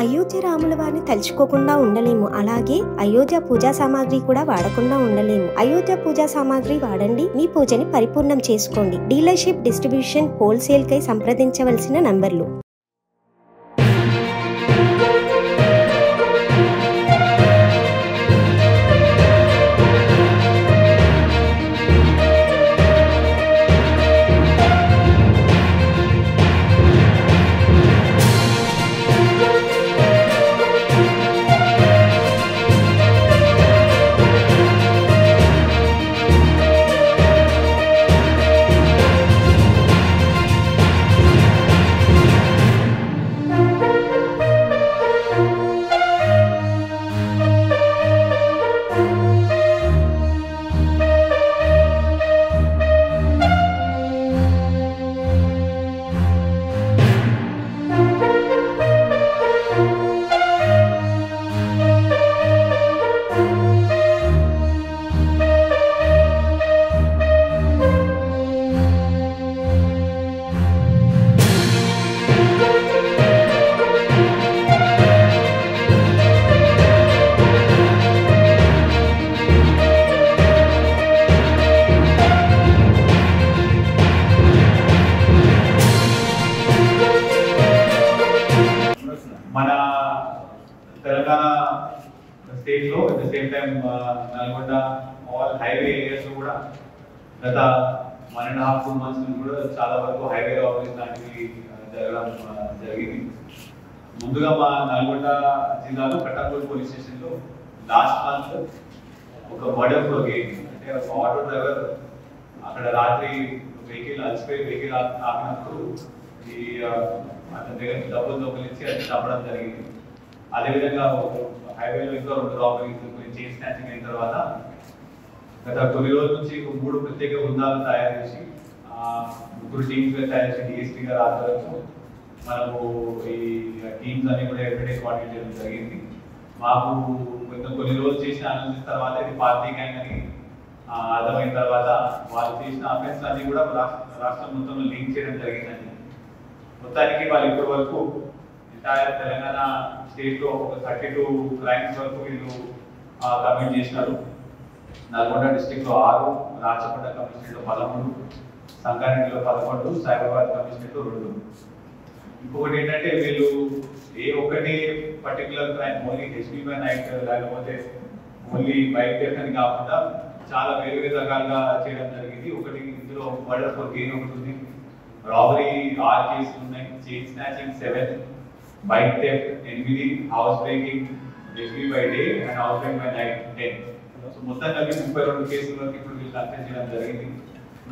అయోధ్య రాముల వారిని తలుచుకోకుండా ఉండలేము. అలాగే అయోధ్య పూజా సామాగ్రి కూడా వాడకుండా ఉండలేము. అయోధ్య పూజా సామాగ్రి వాడండి, మీ పూజని పరిపూర్ణం చేసుకోండి. డీలర్షిప్, డిస్ట్రిబ్యూషన్, హోల్సేల్ కై సంప్రదించవలసిన నంబర్లు. మన తెలంగాణ స్టేట్ లో at the same time Nalgonda all highway areas లో కూడా గత 1.5-2 months నుంచి కూడా చాలా వరకు హైవే రాబరీస్ లాంటివి జరగడం జరిగింది. ముందుగా మా నల్గొండ జిల్లాలో కట్టంగూరు పోలీస్ స్టేషన్ లో లాస్ట్ మంత్ ఒక మర్డర్ ఫ్లో అయింది. అంటే ఒక ఆటో డ్రైవర్ అక్కడ రాత్రి వెహికల్ అలసిపోయి వెహికల్ ఆపినప్పుడు ఈ అతని దగ్గర డబ్బులు దొంగిలించి అది చంపడం జరిగింది. అదేవిధంగా హైవేలో ఇంకా 2 రాబరీస్ చైన్ స్నాచింగ్ అయిన తర్వాత గత కొన్ని రోజుల నుంచి 3 ప్రత్యేక బృందాలు తయారు చేసి 3 టీమ్స్ తయారు చేసి డిఎస్పీ గారు ఆధ్వర్యంలో మనము ఈ టీమ్స్ అన్ని కూడా ఎవ్రీడే కోఆర్డినేట్ చేయడం జరిగింది. మాకు కొన్ని రోజులు చేసిన అనాలిసిస్ తర్వాత ఇది పార్టీ గ్యాంగ్ అని అర్థమైన తర్వాత వాళ్ళు చేసిన అఫెన్స్ అన్ని కూడా రాష్ట్రం మొత్తంలో లింక్ చేయడం జరిగిందని. మొత్తానికి వాళ్ళు ఇప్పటి వరకు ఎంటైర్ తెలంగాణ స్టేట్ లో ఒక 32 క్రైమ్స్ వరకు వీళ్ళు కమిట్ చేసినారు. నల్గొండ డిస్ట్రిక్ట్ లో 6, రాచకొండ కమిషనరేట్ లో 13, సంగారెడ్డిలో 11, సైబరాబాద్ కమిషనరేట్ లో 2. ఇంకొకటి ఏంటంటే వీళ్ళు ఏ ఒక్కటి particular crime only HP by night లేకపోతే ఓన్లీ బైక్ థెఫ్ట్ అని కాకుండా చాలా వేరు వేరు రకాలుగా చేయడం జరిగింది. ఒకటి ఇందులో మర్డర్ ఫర్ గెయిన్ ఒకటి ఉంది, రాబరీ 6 కేసులు ఉన్నాయి, chain snatching 7, bike theft 8, house breaking HP by day and house breaking by night 10. So మొత్తం కలిపి 32 కేసుల వరకు ఇప్పుడు వీళ్ళు కన్ఫెస్ చేయడం జరిగింది.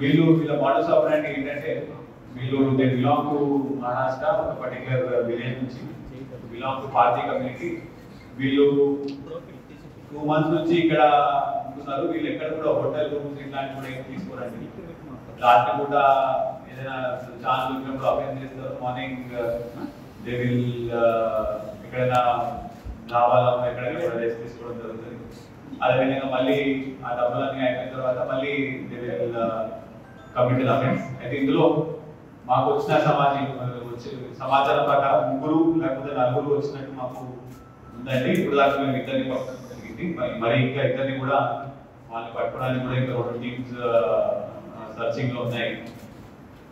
వీళ్ళ మోడల్స్ ఆపరేండి ఏంటంటే వీళ్ళు దే బిలాంగ్ టు మహారాష్ట్ర, ఒక పర్టికులర్ విలేజ్ నుంచి బిలాంగ్ టు పార్టీ కమ్యూనిటీ. వీళ్ళు 2 months నుంచి ఇక్కడ ఉంటున్నారు. వీళ్ళు ఎక్కడ కూడా హోటల్ రూమ్స్ ఇట్లాంటివి కూడా ఏం తీసుకోరండి. రాత్రి కూడా ఏదైనా ఛాన్స్ దొరికినప్పుడు అఫెన్స్ చేస్తారు. మార్నింగ్ దే విల్ ఎక్కడైనా రావాలో ఎక్కడైనా కూడా రెస్ట్ తీసుకోవడం జరుగుతుంది. అదేవిధంగా మళ్ళీ ఆ డబ్బులన్నీ అయిపోయిన తర్వాత మళ్ళీ దే విల్ కమిట్ అఫెన్స్. అయితే ఇందులో మాకు వచ్చిన సమాచారం ప్రకారం 3 లేకపోతే 4 వచ్చినట్టు మాకు ఉందండి. ఇప్పుడు దాకా మేము 2 పట్టడం జరిగింది. మరి ఇంకా 2 కూడా వాళ్ళని పట్టుకోవడానికి కూడా ఇంకా 2 టీమ్స్ సర్చింగ్ లో ఉన్నాయి.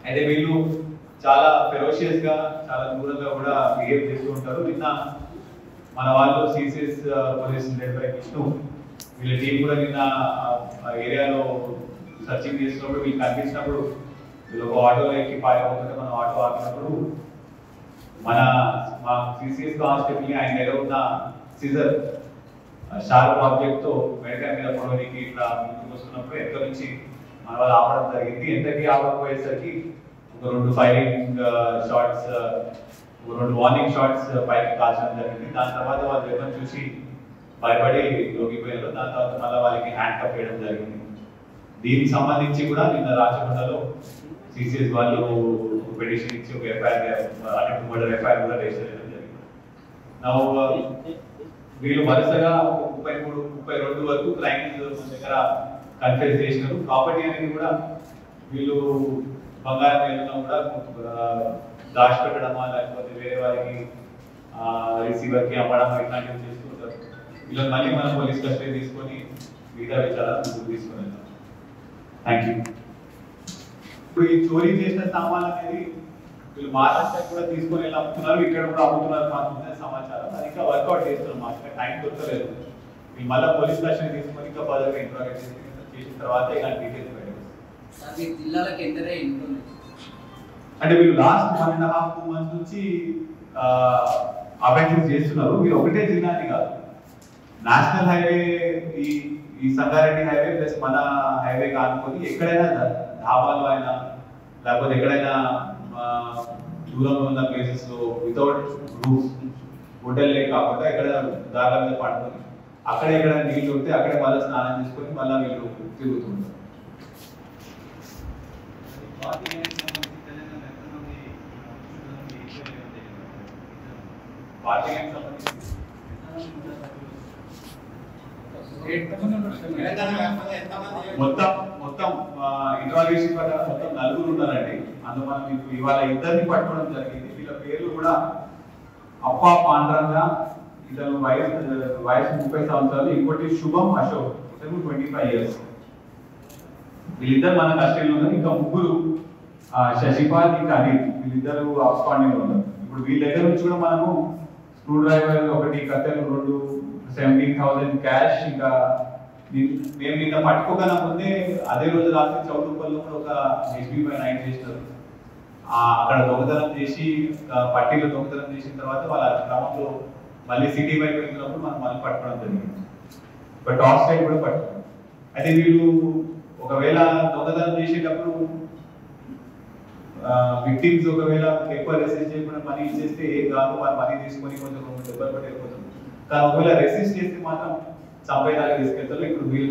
అయితే వీళ్ళు చాలా ఫెరోషియస్ గా చాలా దూరంగా కూడా బిహేవ్ చేస్తూ ఉంటారు. నిన్న మన వాళ్ళు CCS police led by Vishnu వీళ్ళ టీం కూడా నిన్న ఏరియాలో సర్చింగ్ చేసినప్పుడు వీళ్ళు కనిపించినప్పుడు వీళ్ళు ఒక ఆటోలో ఎక్కి పారిపోతుంటే మనం ఆటో ఆపినప్పుడు మా సిసిఎస్ కానిస్టేబుల్ ఆయన దగ్గర ఉన్న సిజర్ షార్ప్ ఆబ్జెక్ట్ తో మెడకాయ మీద పొడవడానికి ఇట్లా ముందుకు వస్తున్నప్పుడు ఎక్కడి నుంచి మన వాళ్ళు ఆపడం జరిగింది. ఎంతకీ ఆపకపోయేసరికి ఒక 2 ఫైరింగ్ షాట్స్, 2 వార్నింగ్ షాట్స్ పైకి కాల్చడం జరిగింది. దాని తర్వాత వాళ్ళు వెపన్ చూసి భయపడి లొంగిపోయారు. దాని తర్వాత మళ్ళీ వాళ్ళకి హ్యాండ్ కప్ చేయడం జరిగింది. దీనికి సంబంధించి కూడా నిన్న రాచకొండలో సిసిఎస్ వాళ్ళు పిటిషన్ ఇచ్చి ఒక ఎఫ్ఐఆర్ అటెంప్ట్ మర్డర్ ఎఫ్ఐఆర్ కూడా రిజిస్టర్ చేయడం జరిగింది. వీళ్ళు వరుసగా 33-32 వరకు క్రైమ్స్ మన దగ్గర కన్ఫెస్ చేసినారు. ప్రాపర్టీ అనేది కూడా వీళ్ళు బంగారం ఏదైనా కూడా దాచిపెట్టడమా లేకపోతే వేరే వారికి రిసీవర్కి అమ్మడం ఇట్లాంటివి చేసుకుంటారు. ఇలా మళ్ళీ మనం పోలీస్ కస్టడీ తీసుకొని మిగతా విచారాలు ముందుకు తీసుకొని వెళ్తాం. Thank you. ఇప్పుడు ఈ చోరీ చేసిన సామాన్ అనేది వీళ్ళు మహారాష్ట్ర కూడా తీసుకొని వెళ్ళి అమ్ముతున్నారు, ఇక్కడ కూడా అమ్ముతున్నారు మాత్రమే సమాచారం. అది ఇంకా వర్కౌట్ చేస్తున్నారు, మాకు టైం దొరకలేదు. వీళ్ళు మళ్ళీ పోలీస్ కస్టడీ తీసుకొని ఇంకా ఫర్దర్గా ఇంట్రాగేట్ చేసిన తర్వాత ఇలాంటి డీటెయిల్స్ పెట్టారు. అంటే వీళ్ళు లాస్ట్ 1.5-2 months నుంచి అఫెన్సెస్ చేస్తున్నారు. వీళ్ళు ఒకటే జిల్లాని కాదు, నేషనల్ హైవే ఈ సంగారెడ్డి హైవే ప్లస్ మన హైవే కానుకొని ఎక్కడైనా ధాబాలో అయినా లేకపోతే ఎక్కడైనా దూరంలో ఉన్న ప్లేసెస్ లో వితౌట్ రూఫ్ హోటల్లే కాకుండా ఎక్కడ దారి మీద పడుతుంది అక్కడ ఎక్కడ నీళ్ళు ఉంటే అక్కడే మళ్ళీ స్నానం చేసుకొని మళ్ళీ వీళ్ళు తిరుగుతుంటారు. మొత్తం ఇంట్రాగేషన్ ప్రకారం మొత్తం 4 ఉన్నారండి. అందులో మనం ఇవాళ 2 పట్టుకోవడం జరిగింది. వీళ్ళ పేర్లు కూడా అప్పా పాండ్రంగ, ఇతను వయసు 30 సంవత్సరాలు, ఇంకోటి శుభం అశోక్, ఇతను 25 years. వీళ్ళిద్దరు మన కస్టడీలో ఉన్నారు. ఇంకా 3 శశిపాల్ ఇంకా అనిల్, వీళ్ళిద్దరు అబ్స్కాండింగ్ లో ఉన్నారు. ఇప్పుడు వీళ్ళ దగ్గర నుంచి కూడా మనము స్క్రూ డ్రైవర్ 1, కత్తెలు 2, 17,000 క్యాష్, ఇంకా మేము నిన్న పట్టుకోగల ముందే అదే రోజు రాత్రి చౌటుప్పల్లో కూడా ఒక HB/9 చేసినారు. అక్కడ దొంగతనం చేసి పట్టీలో దొంగతనం చేసిన తర్వాత వాళ్ళ క్రమంలో మళ్ళీ సిటీ వైపు వెళ్తున్నప్పుడు మనం మళ్ళీ పట్టుకోవడం జరిగింది. ఒక టార్చ్ లైట్ కూడా పట్టుకున్నాం. అయితే వీళ్ళు ఒకవేళ దొంగతనం చేసేటప్పుడు విక్టిమ్స్ ఒకవేళ ఎక్కువ రెసిస్ట్ చేయకుండా మనీ ఇచ్చేస్తే ఏం కాదు, వాళ్ళ మనీ తీసుకొని కొంచెం దెబ్బలు పట్టి వెళ్ళిపోతుంది. కానీ ఒకవేళ రెసిస్ట్ చేస్తే మాత్రం చంపేదాకా తీసుకెళ్తారు. ఇప్పుడు వీళ్ళు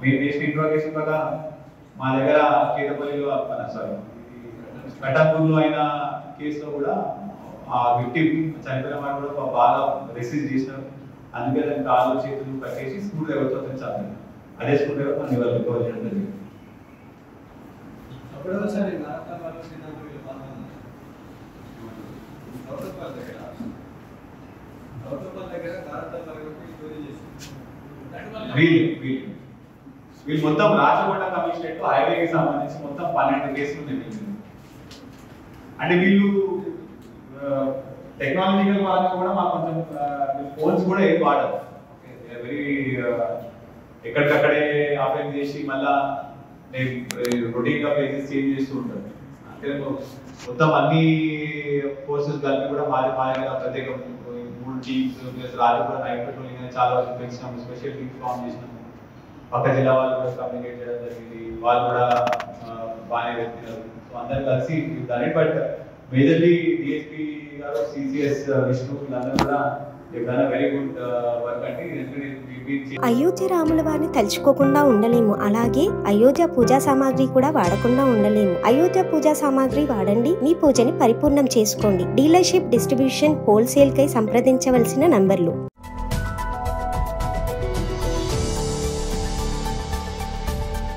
మేము చేసిన ఇంట్రాగేషన్ ప్రకారం మా దగ్గర కేతపల్లిలో కటాపూర్లో అయిన కేసులో కూడా ఆ విక్టిమ్ చనిపోయిన వాడు కూడా బాగా రెసిస్ట్ చేసినారు. అందుకే దాని కాళ్ళు చేతులు కట్టేసి స్క్రూ డ్రైవర్తో చంపారు. అదే స్క్రూ డ్రైవర్ మన ఇవాళ రికవర్ చేయడం జరిగింది. వీళ్ళు మొత్తం రాచకొండ కమిషనరేట్ హైవేకి సంబంధించి మొత్తం 12 కేసులు ఉన్నాయి. అంటే వీళ్ళు టెక్నాలజికల్ పరంగా కూడా మాకు కొంచెం ఫోన్స్ కూడా ఏం వాడరు. వెరీ ఎక్కడికక్కడే ఆపరేట్ చేసి మళ్ళా రొటీన్ గా ప్లేసెస్ చేంజ్ చేస్తూ ఉంటారు. అంటే మొత్తం అన్ని ఫోర్సెస్ కలిపి కూడా మాది ప్రత్యేక 3 teams plus Rajapuram night patrolling అని చాలా వరకు పెంచినాము. స్పెషల్ టీమ్స్ ఫామ్ చేసినాము. పక్క జిల్లా వాళ్ళు కూడా కమ్యూనికేట్ చేయడం జరిగింది. వాళ్ళు కూడా బాగానే వెళ్తున్నారు. సో అందరు కలిసి దాని బట్ మేజర్లీ డిఎస్పీ గారు, సిసిఎస్ విష్ణు, వీళ్ళందరూ కూడా వెరీ గుడ్ వర్క్ అండి. అయోధ్య రాముల వారిని తలుచుకోకుండా ఉండలేము, అలాగే అయోధ్య పూజా సామాగ్రి కూడా వాడకుండా ఉండలేము. అయోధ్య పూజా సామాగ్రి వాడండి, మీ పూజని పరిపూర్ణం చేసుకోండి. డీలర్షిప్, డిస్ట్రిబ్యూషన్, హోల్సేల్ కై సంప్రదించవలసిన నంబర్లు.